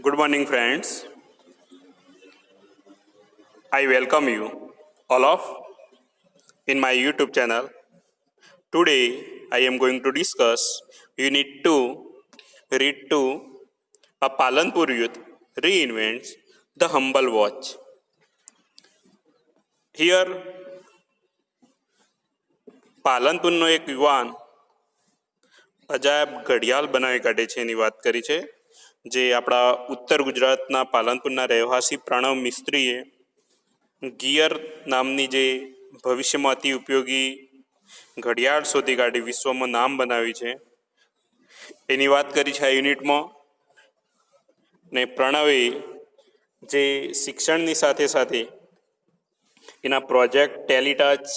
Good morning, friends. I welcome you all of in my YouTube channel. Today, I am going to discuss Unit 2, Read 2, a Palanpur youth reinvents the humble watch. Here, પાલનપુરનો એક યુવાન અજાયબ ઘડિયાળ બનાવી કાઢે છે એની વાત કરી છે, જે આપણા ઉત્તર ગુજરાતના પાલનપુરના રહેવાસી પ્રણવ મિસ્ત્રીએ ગિયર નામની જે ભવિષ્યમાં અતિ ઉપયોગી ઘડિયાળ શોધી કાઢી વિશ્વમાં નામ બનાવી છે એની વાત કરી છે આ યુનિટમાં. ને પ્રણવે જે શિક્ષણની સાથે સાથે એના project Teletouch,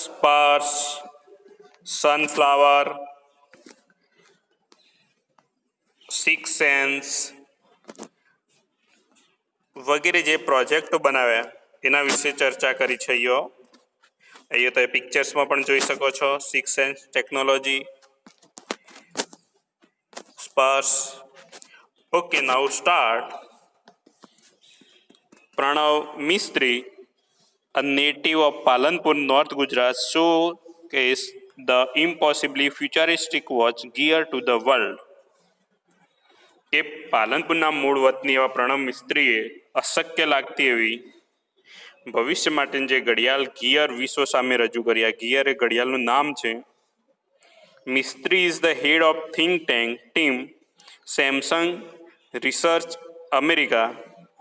Sparsh, sunflower, six sense વગેરે જે પ્રોજેક્ટો બનાવ્યા એના વિશે ચર્ચા કરી છે. અહીંયા તમે પિક્ચર્સમાં પણ જોઈ શકો છો. Sixth sense technology, Sparsh. Okay, now start. Pranav Mistry, a native of Palanpur, North Gujarat, showcased the impossibly futuristic watch gear to the world. કે પાલનપુરના મૂળ વતની એવા પ્રણવ મિસ્ત્રીએ અશક્ય લાગતી એવી ભવિષ્ય માટેની જે ઘડિયાળ ગિયર વિશ્વ સામે રજૂ કરી. આ ગિયર એ ઘડિયાળનું નામ છે. Mistry is the head of think tank team Samsung research America,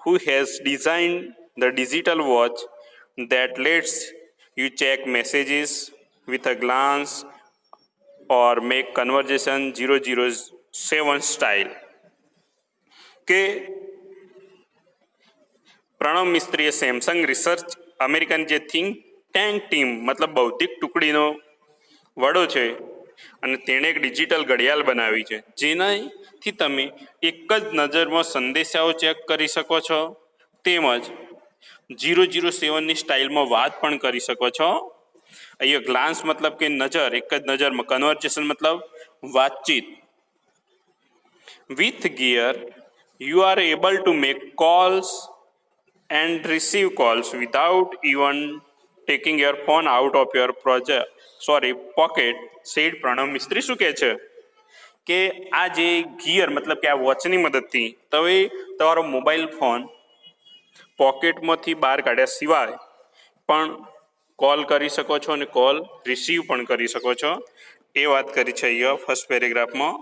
who has designed the digital watch that lets you check messages with a glance or make conversation 007 style. કે પ્રણવ મિસ્ત્રીએ સેમસંગ રિસર્ચ અમેરિકન જે think tank team મતલબ બૌદ્ધિક ટુકડીનો વડો છે અને તેણે એક digital ઘડિયાળ બનાવી છે જેનાથી તમે એક જ નજરમાં સંદેશાઓ ચેક કરી શકો છો, તેમજ 007ની સ્ટાઇલમાં વાત પણ કરી શકો છો. અહીંયા ગ્લાન્સ મતલબ કે નજર, એક જ નજરમાં. કન્વર્સેશન મતલબ વાતચીત. With Gear you are able to make calls and receive calls without even taking your phone out of your pocket, said Pranav Mistry. શું કહે છે કે આ જે ગિયર મતલબ કે આ વોચની મદદથી તમે તમારો મોબાઈલ ફોન પોકેટમાંથી બહાર કાઢ્યા સિવાય પણ કોલ કરી શકો છો અને કોલ રિસીવ પણ કરી શકો છો. એ વાત કરી છે અહીંયા ફર્સ્ટ પેરેગ્રાફમાં.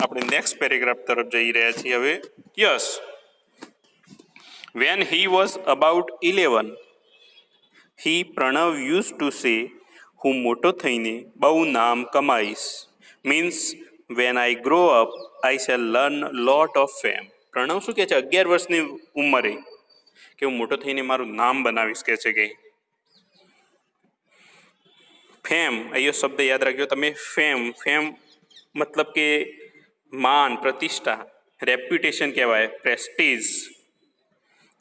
આપણે નેક્સ્ટ પેરેગ્રાફ તરફ જઈ રહ્યા છીએ હવે. Yes, when he was about 11, he Pranav use to say, હું મોટો થઈને બહુ નામ કમાઈશ. Means when I grow up I shall learn lot of fame. Pranav શું કહે છે 11 વર્ષની ઉંમરે કે હું મોટો થઈને મારું નામ બનાવીશ, કહે છે કે ફેમ. અહીંયા શબ્દ યાદ રાખજો તમે. ફેમ મતલબ કે માન, પ્રતિષ્ઠા, રેપ્યુટેશન કહેવાય, પ્રેસ્ટીજ.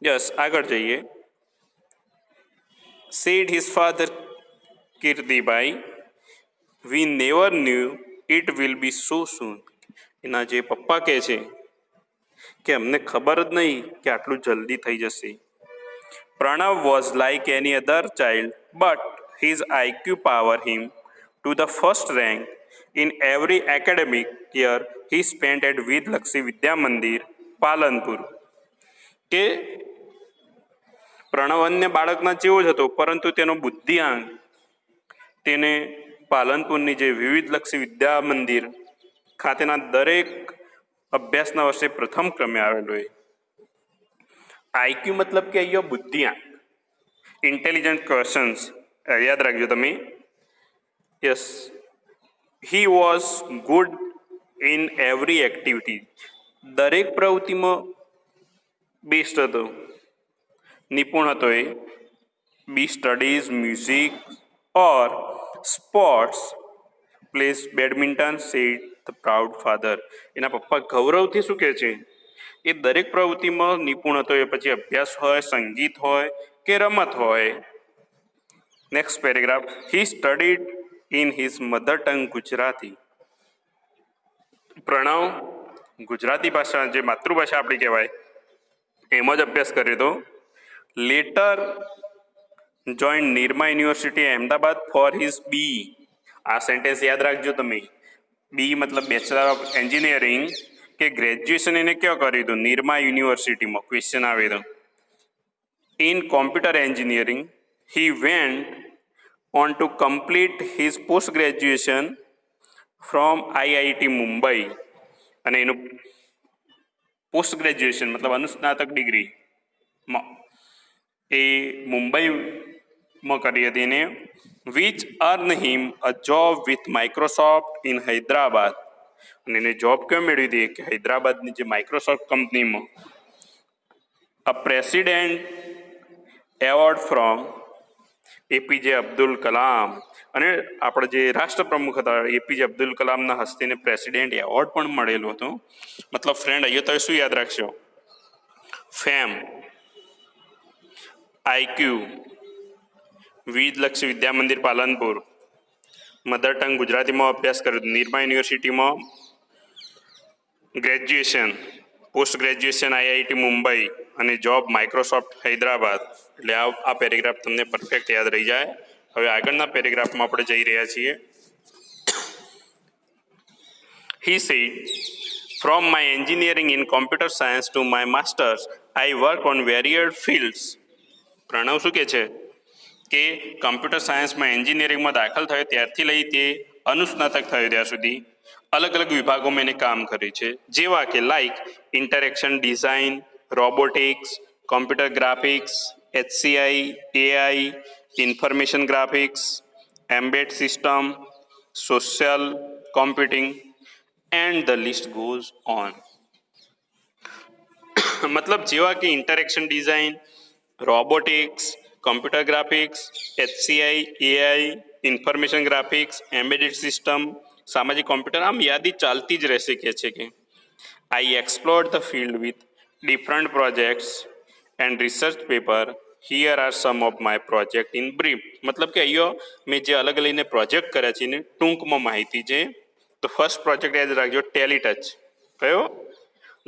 યસ, આગળ જઈએ. Said his father Kirtibhai, we never knew it will be so soon. એના જે પપ્પા કહે છે કે અમને ખબર જ નહીં કે આટલું જલ્દી થઈ જશે. Pranav was like any other child but his IQ power him to the first rank in every academic year he spent at Vidlakshi Vidya Mandir, Palanpur. કે પ્રણવ અન્ય બાળકના જેવો જ હતો, પરંતુ તેનો બુદ્ધિઆંક તેને પાલનપુરની જે વિવિધલક્ષી વિદ્યા મંદિર ખાતેના દરેક અભ્યાસના વર્ષે પ્રથમ ક્રમે આવેલો. આઈક્યુ મતલબ કે અહીંયા બુદ્ધિઆંક, ઇન્ટેલિજન્ટ ક્વેશ્ચન્સ. યાદ રાખજો તમે. Yes, he was good in every activity. દરેક પ્રવૃત્તિમાં બેસ્ટ હતો, નિપુણ હતો. A be studies, music or sports, plays badminton, said the proud father. એના પપ્પા ગૌરવથી શું કહે છે એ દરેક પ્રવૃત્તિમાં નિપુણ હતો. એ પછી અભ્યાસ હોય, સંગીત હોય કે રમત હોય. Next paragraph. He studied in his mother tongue Gujarati. Pranav Gujarati ભાષા જે માતૃભાષા આપણી કહેવાય એમાં જ અભ્યાસ કર્યો હતો. Later join Nirma university Ahmedabad for his B. આ સેન્ટેન્સ યાદ રાખજો તમે. બી મતલબ બેચલર ઓફ એન્જિનિયરિંગ, કે ગ્રેજ્યુએશન એને ક્યાં કર્યું હતું? નિરમા યુનિવર્સિટીમાં. ક્વેશ્ચન આવે તો in computer engineering he went on to complete his post graduation from IIT Mumbai. અને એનું પોસ્ટ ગ્રેજ્યુએશન મતલબ અનુસ્નાતક ડિગ્રી એ મુંબઈમાં કરી હતી એને. Which earn him a job with Microsoft in Hyderabad. અને એને જોબ કેમ મેળવી હતી કે હૈદરાબાદની જે માઇક્રોસોફ્ટ કંપનીમાં. A president award from APJ Abdul Kalam. અને આપણે જે રાષ્ટ્રપ્રમુખ હતા એપીજે અબ્દુલ કલામના હસ્તે પ્રેસિડેન્ટ એવોર્ડ પણ મળેલો હતો. મતલબ ફ્રેન્ડ અહીંયા તમે શું યાદ રાખશો? Fame, IQ, વિવિધલક્ષી Vidya Mandir Palanpur, mother tongue ગુજરાતીમાં અભ્યાસ કર્યો, નિરમા યુનિવર્સિટીમાં graduation, post graduation IIT Mumbai અને જોબ માઇક્રોસોફ્ટ હૈદરાબાદ. એટલે આ પેરેગ્રાફ તમને પરફેક્ટ યાદ રહી જાય. હવે આગળના પેરેગ્રાફમાં આપણે જઈ રહ્યા છીએ. He said, from my engineering in computer science to my masters, I work on varied fields. Pranab શું કહે છે કે કમ્પ્યુટર સાયન્સમાં એન્જિનિયરિંગમાં દાખલ થયો ત્યારથી લઈ તે અનુસ્નાતક થયો ત્યાં સુધી અલગ અલગ વિભાગોમાં એને કામ કર્યું છે. જેવા કે like interaction design, robotics, computer graphics, HCI, AI, information graphics, embed system, social computing and the list goes on. મતલબ જેવા કે interaction design, robotics, computer graphics, HCI, AI, information graphics, embedded system, સામાજિક કોમ્પ્યુટર, આમ યાદી ચાલતી જ રહેશે. કે છે કે I explored the field with different projects and research paper. Here are some of my project in brief. મતલબ કે અહીંયા મેં જે અલગ લઈને પ્રોજેક્ટ કર્યા છે એની ટૂંકમાં માહિતી છે. તો ફર્સ્ટ પ્રોજેક્ટ યાદ રાખજો, ટેલી ટચ. કયો?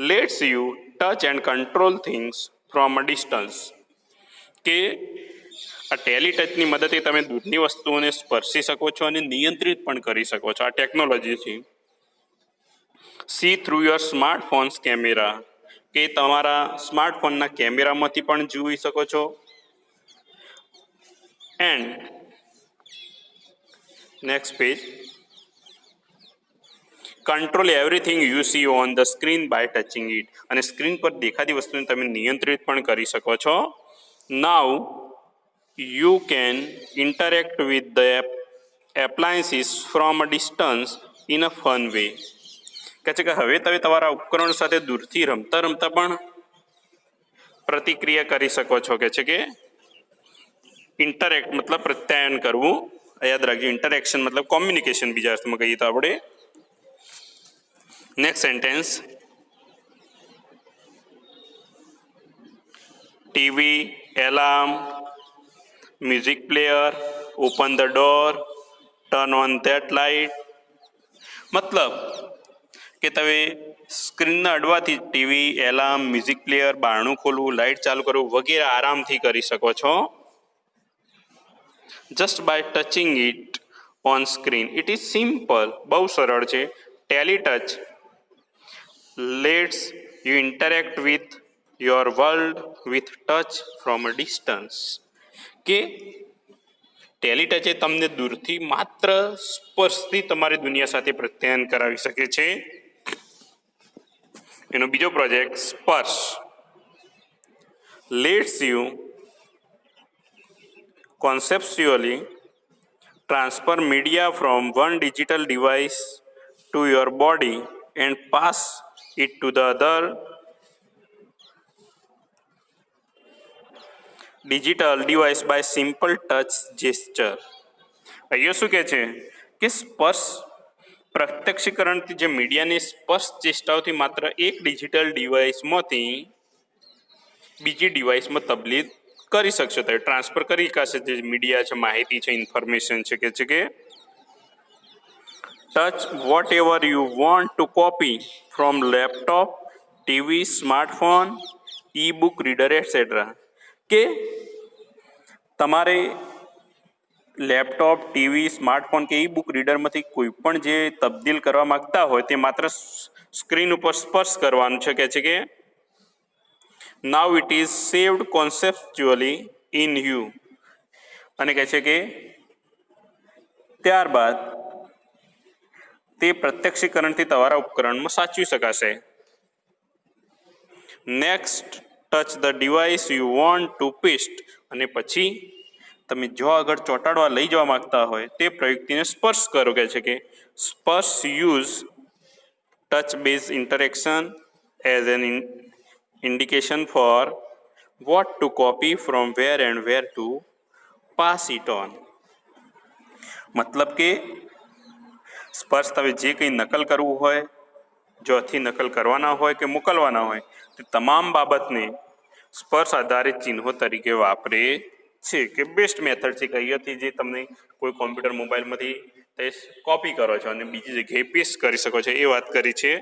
Let's you touch and control things from a distance. કે આ ટેલી ટચની મદદથી તમે દૂરની વસ્તુઓને સ્પર્શી શકો છો અને નિયંત્રિત પણ કરી શકો છો. આ ટેકનોલોજી છે. See through your smartphones camera. કે તમારા સ્માર્ટફોનના કેમેરામાંથી પણ જોઈ શકો છો. And next page, control everything you see on the screen by touching it. અને સ્ક્રીન પર દેખાતી વસ્તુને તમે નિયંત્રિત પણ કરી શકો છો. Now you can interact with the appliances from a distance in a fun way. કહે છે કે હવે તમે તમારા ઉપકરણ સાથે દૂરથી રમતા રમતા પણ પ્રતિક્રિયા કરી શકો છો. કે છે કે ઇન્ટરેક્ટ મતલબ પ્રત્યાયન કરવું. યાદ રાખજો, ઇન્ટરેક્શન મતલબ કોમ્યુનિકેશન બીજા અર્થમાં કહીએ તો આપણે. Next sentence, TV, alarm, music player, open the door, turn on that light. મતલબ કે તમે સ્ક્રીનના અડવાથી ટીવી, એલાર્મ, મ્યુઝિક પ્લેયર, બારણું ખોલવું, લાઇટ ચાલુ કરવું વગેરે આરામથી કરી શકો છો. Just by touching it on screen. It is simple. બહુ સરળ છે. Tele touch lets you interact with your world with touch from a distance. કે ટેલી ટચે તમને દૂરથી માત્ર સ્પર્શથી તમારી દુનિયા સાથે પ્રત્યાયન કરાવી શકે છે. એનો બીજો પ્રોજેક્ટ સ્પર્શ let's you conceptually transfer media from one digital device to your body and pass it to the other digital device by simple touch gesture. અહીંયા શું કહે છે કે સ્પર્શ પ્રત્યક્ષીકરણથી જે મીડિયાની સ્પર્શ ચેષ્ટાઓથી માત્ર એક ડિજિટલ ડિવાઇસમાંથી બીજી ડિવાઇસમાં તબદીલ કરી શકશો. તો ટ્રાન્સફર કરી શકાશે જે મીડિયા છે, માહિતી છે, ઇન્ફોર્મેશન છે. કે છે કે touch whatever you want to copy from laptop, TV, smartphone, e-book reader, etc. કે તમારે લેપટોપ, ટીવી, સ્માર્ટફોન કે ઈ બુક રીડરમાંથી કોઈ પણ જે તબદીલ કરવા માંગતા હોય તે માત્ર સ્ક્રીન ઉપર સ્પર્શ કરવાનું છે કે now it is saved conceptually in you, અને કહે છે કે ત્યારબાદ તે પ્રત્યક્ષીકરણથી તમારા ઉપકરણમાં સાચવી શકાશે. Next, touch the device you want to paste, અને પછી તમે જો આગળ ચોંટાડવા લઈ જવા માંગતા હોય તે પ્રયુક્તિને સ્પર્શ કરો. કહે છે કે Sparsh use touch based interaction as an indication for what to copy from where and where to pass it on. મતલબ કે સ્પર્શ તમે જે કંઈ નકલ કરવું હોય, જોથી નકલ કરવાના હોય કે મોકલવાના હોય તે તમામ બાબતને સ્પર્શ આધારિત ચિહ્નો તરીકે વાપરે છે. કે બેસ્ટ મેથડ છે કે અહીંયાથી જે તમને કોઈ કોમ્પ્યુટર મોબાઈલમાંથી તે કોપી કરો છો અને બીજી જગ્યાએ પેસ્ટ કરી શકો છો, એ વાત કરી છે.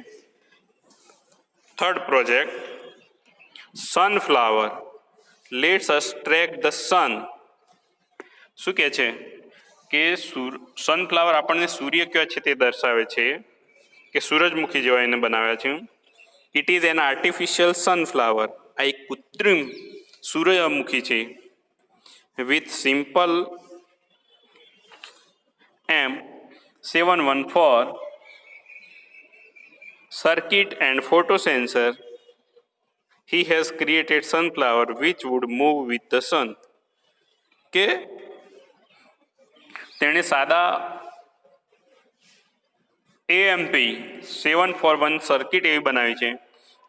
Third project, sunflower let's us track the sun. શું કહે છે કે સનફ્લાવર આપણને સૂર્ય કયો છે તે દર્શાવે છે, કે સૂરજમુખી જેવા એને બનાવ્યા છે. It is an artificial sunflower. આ એક કૃત્રિમ સૂર્યમુખી છે. With simple M714 circuit and photo sensor, he has created sunflower which would move with the sun. કે તેણે સાદા AMP741 સર્કિટ એવી બનાવી છે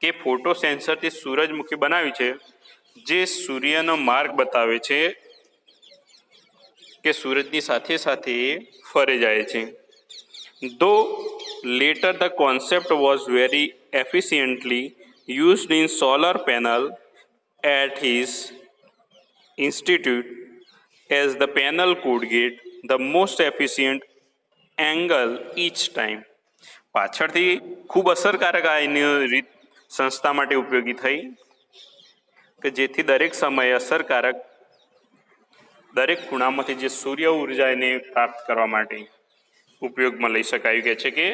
કે ફોટો સેન્સરથી સૂરજમુખી બનાવી છે, જે સૂર્યનો માર્ગ બતાવે છે કે સૂરજની સાથે સાથે ફરે જાય છે. Though later the concept was very efficiently used in solar panel at his institute as the panel could get the most efficient angle each time. પાછળથી ખૂબ અસરકારક આ એની રીત સંસ્થા માટે ઉપયોગી થઈ કે જેથી દરેક સમયે અસરકારક દરેક ખૂણામાંથી જે સૂર્ય ઉર્જા એને પ્રાપ્ત કરવા માટે ઉપયોગમાં લઈ શકાયું. કહે છે કે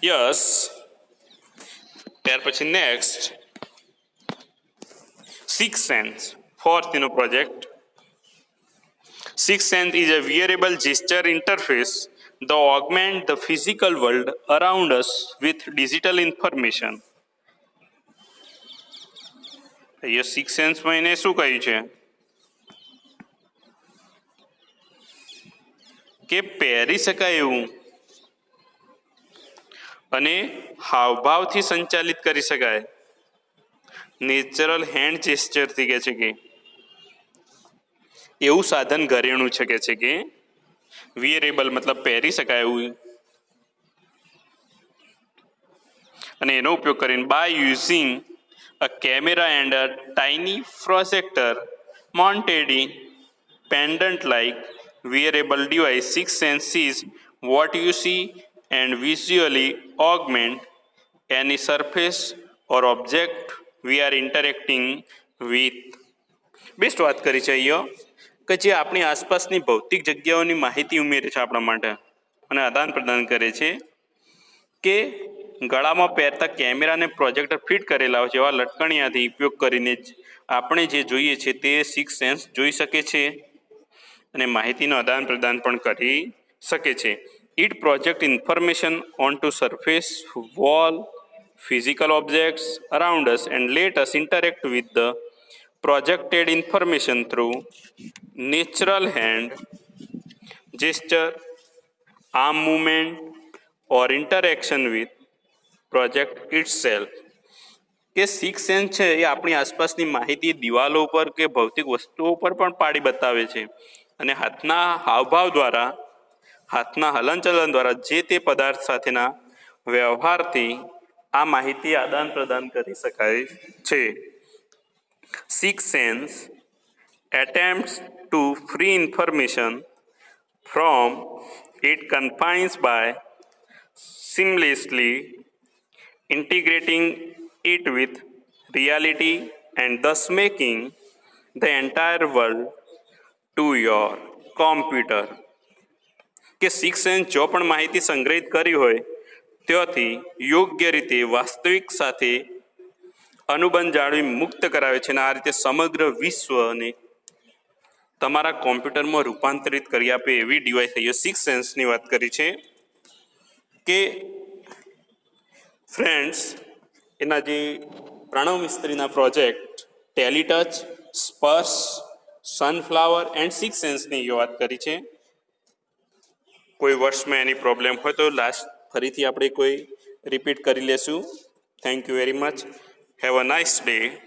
યસ. ત્યાર પછી નેક્સ્ટ, સિક્સ સેન્સ, ફોર્થ એનો project. Six sense is a wearable gesture interface that augment the physical world around us with digital information. અહીંયા સિક્સ સેન્સમાં એને શું કહ્યું છે કે પહેરી શકાય એવું અને હાવભાવથી સંચાલિત કરી શકાય નેચરલ હેન્ડ જેસ્ચરથી. કહે છે કે એવું સાધન ઘરેણું છે. કહે છે કે વિયરેબલ મતલબ પહેરી શકાય એવું, અને એનો ઉપયોગ કરીને by using a camera and a tiny projector mounted in pendant like wearable device, six sense sees what you see and visually augment any surface or object we are interacting with. Best વાત કરી છે અહીંયા કે જે આપણી આસપાસની ભૌતિક જગ્યાઓની માહિતી ઉમેરે છે આપણા માટે અને આદાન પ્રદાન કરે છે. કે ગળામાં પહેરતા કેમેરાને પ્રોજેક્ટર ફિટ કરેલા હોય જેવા લટકણિયાથી ઉપયોગ કરીને જ આપણે જે જોઈએ છે તે સિક્સ સેન્સ જોઈ શકે છે અને માહિતીનું આદાન પ્રદાન પણ કરી શકે છે. It project information on two surface, wall, physical objects around us and let us interact with the projected information through natural hand gesture, arm movement or interaction with project itself. કે સિક્સ સેન્સ છે એ આપણી આસપાસની માહિતી દિવાલો ઉપર કે ભૌતિક વસ્તુઓ પર પણ પાડી બતાવે છે અને હાથના હાવભાવ દ્વારા, હાથના હલનચલન દ્વારા જે તે પદાર્થ સાથેના વ્યવહારથી આ માહિતી આદાન પ્રદાન કરી શકાય છે. Six sense attempts to free information from it confines by seamlessly integrating it with reality and thus making the entire world to your computer. કે સિક્સ સેન્સ જો પણ માહિતી સંગ્રહિત કરી હોય ત્યાંથી યોગ્ય રીતે વાસ્તવિક સાથે અનુબંધ જાળવી મુક્ત કરાવે છે અને આ રીતે સમગ્ર વિશ્વને તમારા કોમ્પ્યુટરમાં રૂપાંતરિત કરી આપે એવી ડિવાઇસ થઈ સિક્સ સેન્સની વાત કરી છે કે ફ્રેન્ડ્સ એના જે પ્રણવ મિસ્ત્રીના પ્રોજેક્ટ ટેલીટચ, સ્પર્શ, સનફ્લાવર એન્ડ સિક્સ સેન્સની વાત કરી છે. કોઈ વર્ષમાં એની પ્રોબ્લેમ હોય તો લાસ્ટ ફરીથી આપણે કોઈ રિપીટ કરી લેશું. Thank you very much. Have a nice day.